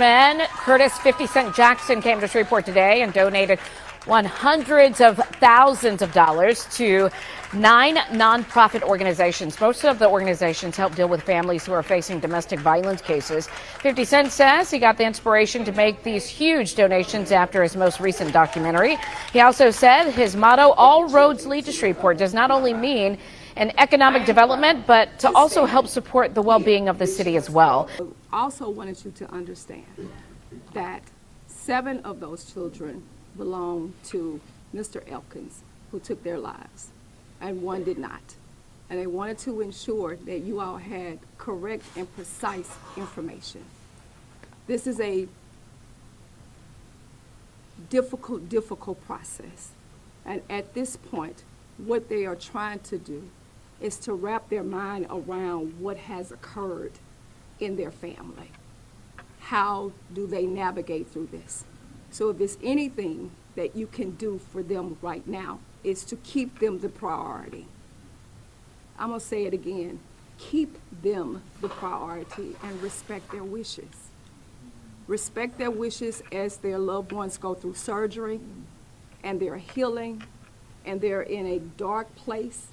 Curtis 50 Cent Jackson came to Shreveport today and donated hundreds of thousands of dollars to 9 nonprofit organizations. Most of the organizations help deal with families who are facing domestic violence cases. 50 Cent says he got the inspiration to make these huge donations after his most recent documentary. He also said his motto, "All roads lead to Shreveport," does not only mean an economic development, but to also help support the well-being of the city as well. I also wanted you to understand that 7 of those children belong to Mr. Elkins, who took their lives, and 1 did not. And they wanted to ensure that you all had correct and precise information. This is a difficult process. And at this point, what they are trying to do is to wrap their mind around what has occurred in their family. How do they navigate through this? So if there's anything that you can do for them right now, is to keep them the priority. I'm gonna say it again, keep them the priority and respect their wishes. Respect their wishes as their loved ones go through surgery and they're healing and they're in a dark place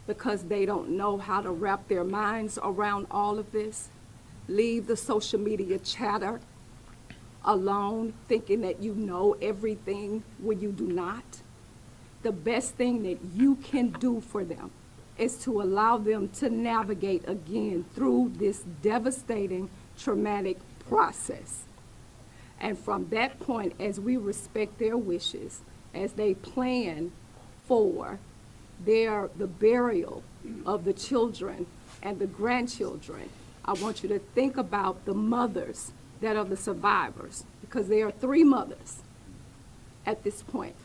because they don't know how to wrap their minds around all of this. Leave the social media chatter alone, thinking that you know everything when you do not. The best thing that you can do for them is to allow them to navigate again through this devastating, traumatic process. And from that point, as we respect their wishes, as they plan for the burial of the children and the grandchildren, I want you to think about the mothers that are the survivors, because there are 3 mothers at this point.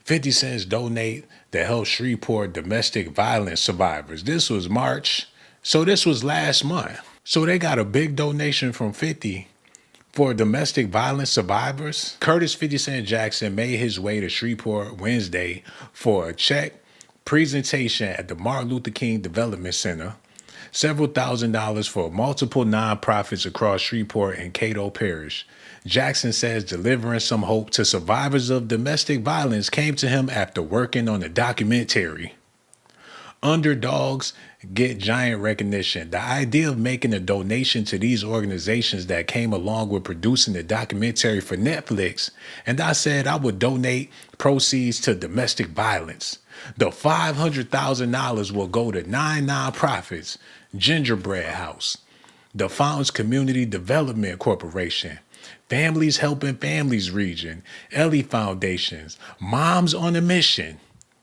50 Cent donate to help Shreveport domestic violence survivors. This was March, so this was last month. So they got a big donation from 50 for domestic violence survivors. Curtis 50 Cent Jackson made his way to Shreveport Wednesday for a check presentation at the Martin Luther King Development Center. Several $1,000s for multiple nonprofits across Shreveport and Cato Parish. Jackson says delivering some hope to survivors of domestic violence came to him after working on the documentary. Underdogs get giant recognition. The idea of making a donation to these organizations that came along with producing the documentary for Netflix, and I said I would donate proceeds to domestic violence. The $500,000 will go to 9 nonprofits: Gingerbread House, the Fountains Community Development Corporation, Families Helping Families Region, Ellie Foundations, Moms on a Mission,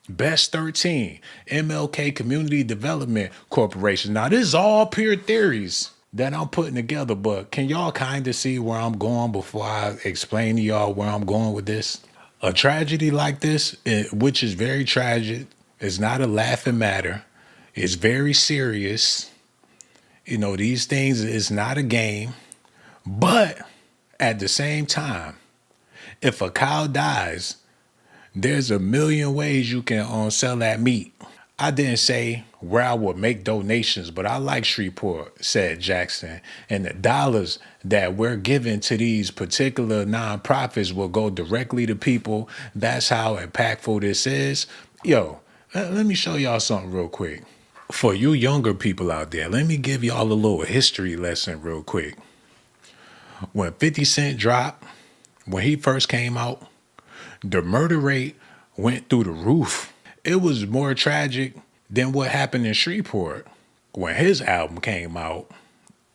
Best 13, MLK Community Development Corporation. Now, this is all pure theories that I'm putting together, but can y'all kind of see where I'm going before I explain to y'all where I'm going with this? A tragedy like this, which is very tragic, is not a laughing matter. It's very serious. You know, these things is not a game. But at the same time, if a cow dies, there's a million ways you can sell that meat. I didn't say where I would make donations, but I like Shreveport, said Jackson. And the dollars that we're giving to these particular nonprofits will go directly to people. That's how impactful this is. Yo, let me show y'all something real quick. For you younger people out there, let me give y'all a little history lesson real quick. When 50 Cent dropped, when he first came out, the murder rate went through the roof. It was more tragic than what happened in Shreveport. When his album came out,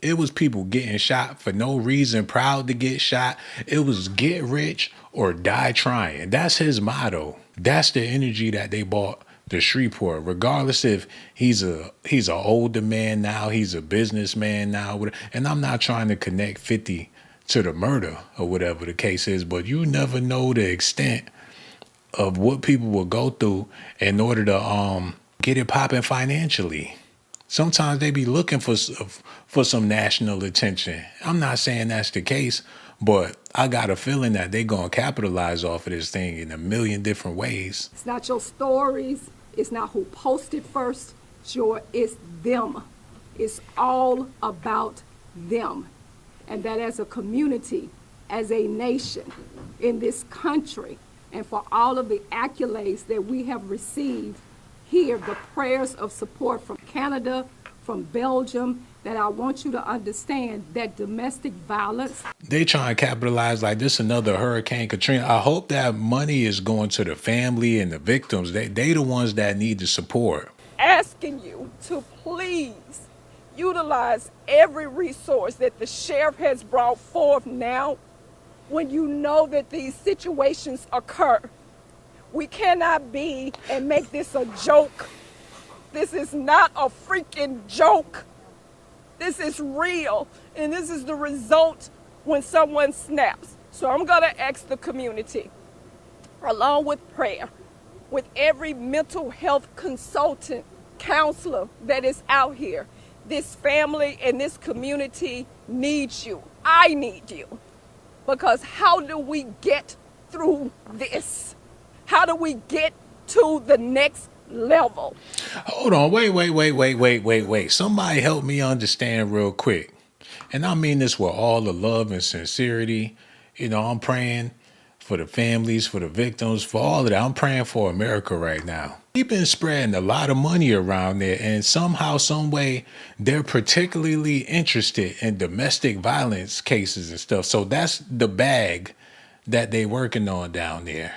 it was people getting shot for no reason, proud to get shot. It was get rich or die trying. That's his motto. That's the energy that they brought to Shreveport, regardless if he's an older man now, he's a businessman now. And I'm not trying to connect 50 to the murder or whatever the case is, but you never know the extent of what people will go through in order to get it popping financially. Sometimes they be looking for some national attention. I'm not saying that's the case, but I got a feeling that they're going to capitalize off of this thing in a million different ways. It's not your stories. It's not who posted first. Sure, it's them. It's all about them. And that as a community, as a nation in this country, and for all of the accolades that we have received here, the prayers of support from Canada, from Belgium, that I want you to understand that domestic violence. They trying to capitalize like this another Hurricane Katrina. I hope that money is going to the family and the victims. They the ones that need the support. Asking you to please utilize every resource that the sheriff has brought forth now when you know that these situations occur. We cannot be and make this a joke. This is not a freaking joke. This is real, and this is the result when someone snaps. So I'm gonna ask the community, along with prayer, with every mental health consultant, counselor that is out here, this family and this community needs you. I need you. Because how do we get through this? How do we get to the next level? Hold on, wait. Somebody help me understand real quick. And I mean this with all the love and sincerity. You know, I'm praying for the families, for the victims, for all of that. I'm praying for America right now. We've been spreading a lot of money around there, and somehow, some way, they're particularly interested in domestic violence cases and stuff. So that's the bag that they working on down there.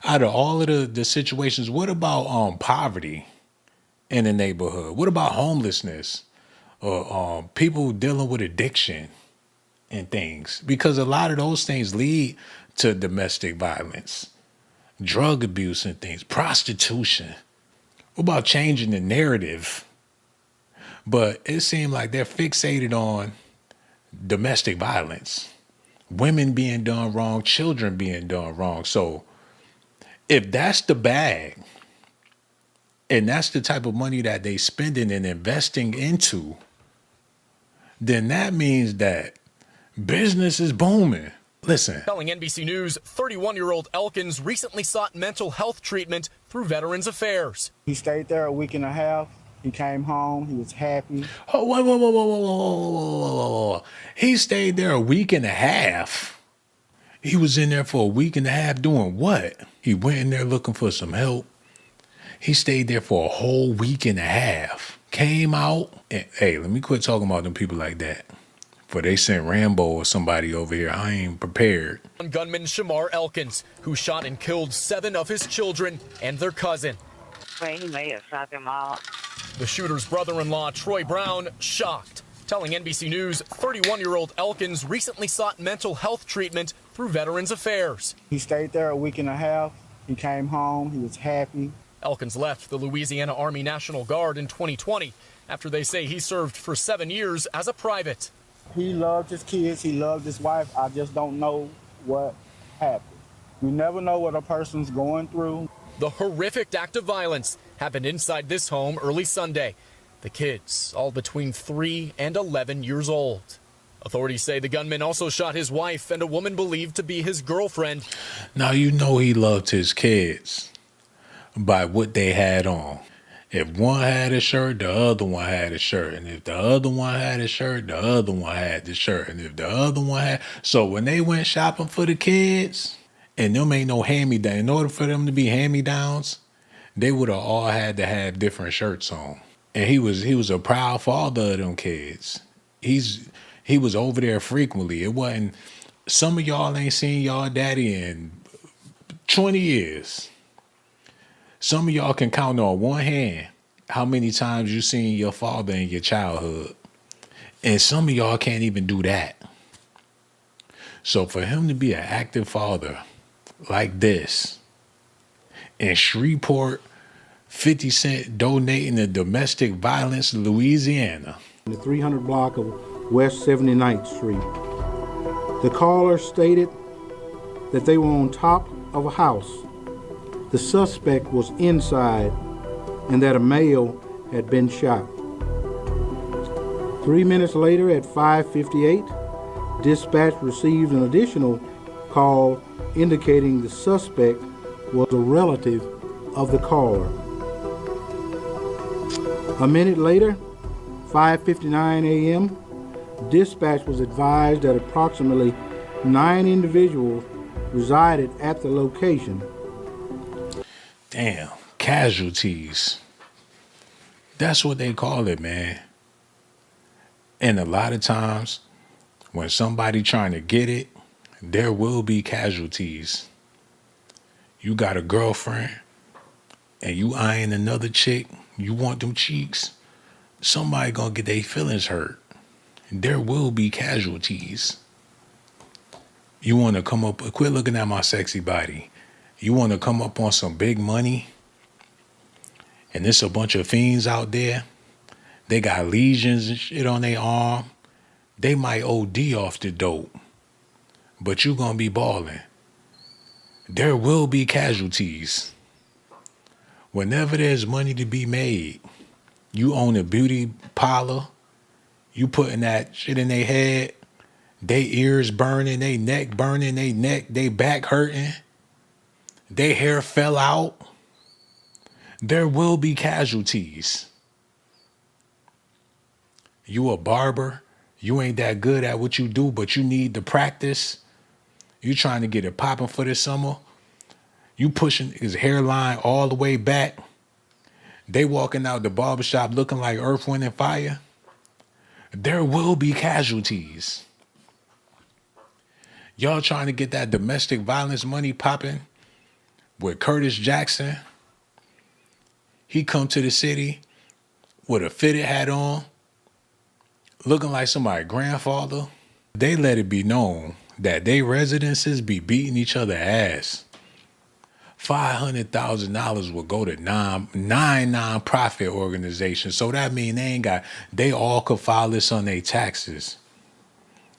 Out of all of the situations, what about poverty in the neighborhood? What about homelessness or people dealing with addiction and things? Because a lot of those things lead to domestic violence, drug abuse and things, prostitution. What about changing the narrative? But it seemed like they're fixated on domestic violence, women being done wrong, children being done wrong. So if that's the bag, and that's the type of money that they spending and investing into, then that means that business is booming. Listen. Telling NBC News, 31-year-old Elkins recently sought mental health treatment through Veterans Affairs. He stayed there a week and a half. He came home. He was happy. Oh, whoa. He stayed there a week and a half. He was in there for a week and a half doing what? He went in there looking for some help. He stayed there for a whole week and a half. Came out. And, hey, let me quit talking about them people like that. For they sent Rambo or somebody over here. I ain't prepared. Gunman Shamar Elkins, who shot and killed 7 of his children and their cousin. Well, he may have shot them all. The shooter's brother-in-law, Troy Brown, shocked. Telling NBC News, 31-year-old Elkins recently sought mental health treatment through Veterans Affairs. He stayed there a week and a half. He came home. He was happy. Elkins left the Louisiana Army National Guard in 2020 after they say he served for 7 years as a private. He loved his kids. He loved his wife. I just don't know what happened. You never know what a person's going through. The horrific act of violence happened inside this home early Sunday. The kids, all between 3 and 11 years old. Authorities say the gunman also shot his wife and a woman believed to be his girlfriend. Now, you know he loved his kids by what they had on. If one had a shirt, the other one had a shirt. And if the other one had a shirt, the other one had the shirt. And if the other one had... So when they went shopping for the kids, and them ain't no hand-me-down, in order for them to be hand-me-downs, they would have all had to have different shirts on. And he was a proud father of them kids. He was over there frequently. It wasn't... Some of y'all ain't seen y'all daddy in 20 years. Some of y'all can count on one hand how many times you seen your father in your childhood. And some of y'all can't even do that. So for him to be an active father like this, in Shreveport, 50 Cent donating to domestic violence, Louisiana. The 300 block of West 79th Street. The caller stated that they were on top of a house. The suspect was inside and that a male had been shot. 3 minutes later at 5:58, dispatch received an additional call indicating the suspect was a relative of the caller. A minute later, 5:59 a.m., dispatch was advised that approximately 9 individuals resided at the location. Damn, casualties. That's what they call it, man. And a lot of times, when somebody trying to get it, there will be casualties. You got a girlfriend, and you eyeing another chick, you want them cheeks, somebody gonna get their feelings hurt. There will be casualties. You wanna come up, quit looking at my sexy body. You wanna come up on some big money, and there's a bunch of fiends out there. They got lesions and shit on their arm. They might OD off the dope, but you gonna be balling. There will be casualties. Whenever there's money to be made, you own a beauty parlor, you putting that shit in their head, they ears burning, they neck burning, they back hurting, they hair fell out. There will be casualties. You a barber, you ain't that good at what you do, but you need the practice. You trying to get it popping for this summer. You pushing his hairline all the way back. They walking out the barbershop looking like Earth, Wind, and Fire. There will be casualties. Y'all trying to get that domestic violence money popping with Curtis Jackson. He come to the city with a fitted hat on, looking like somebody's grandfather. They let it be known that they residences be beating each other ass. $500,000 will go to nine nonprofit organizations. So that mean they all could file this on their taxes.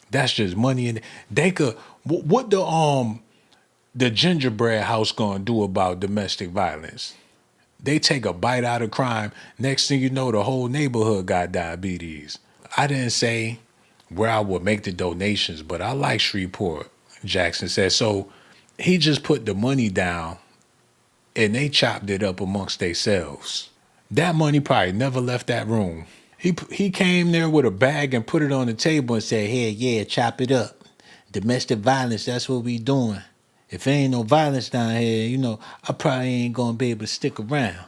That's just money. And they could, what the gingerbread house gonna do about domestic violence? They take a bite out of crime. Next thing you know, the whole neighborhood got diabetes. I didn't say where I would make the donations, but I like Shreveport, Jackson said. So he just put the money down and they chopped it up amongst themselves. That money probably never left that room. He came there with a bag and put it on the table and said, hey, yeah, chop it up. Domestic violence, that's what we doing. If there ain't no violence down here, I probably ain't gonna be able to stick around.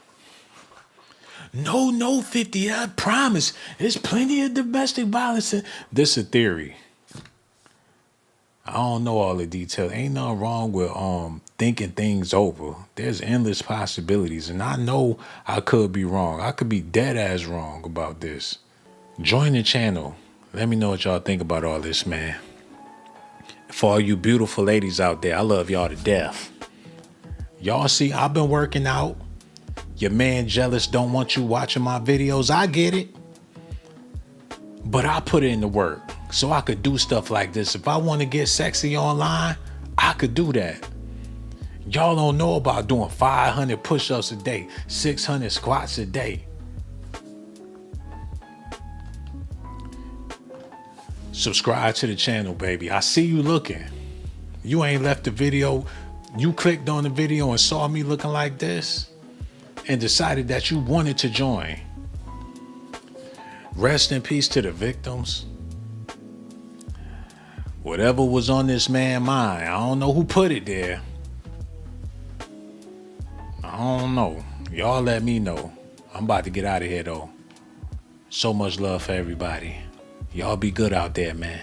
No, 50, I promise. There's plenty of domestic violence. This is a theory. I don't know all the details. Ain't nothing wrong with thinking things over. There's endless possibilities, and I know I could be wrong. I could be dead ass wrong about this. Join the channel. Let me know what y'all think about all this, man. For all you beautiful ladies out there, I love y'all to death. Y'all see, I've been working out. Your man jealous don't want you watching my videos. I get it. But I put it in the work so I could do stuff like this. If I want to get sexy online, I could do that. Y'all don't know about doing 500 push-ups a day, 600 squats a day. Subscribe to the channel, baby. I see you looking. You ain't left the video. You clicked on the video and saw me looking like this and decided that you wanted to join. Rest in peace to the victims. Whatever was on this man's mind, I don't know who put it there. I don't know. Y'all let me know. I'm about to get out of here, though. So much love for everybody. Y'all be good out there, man.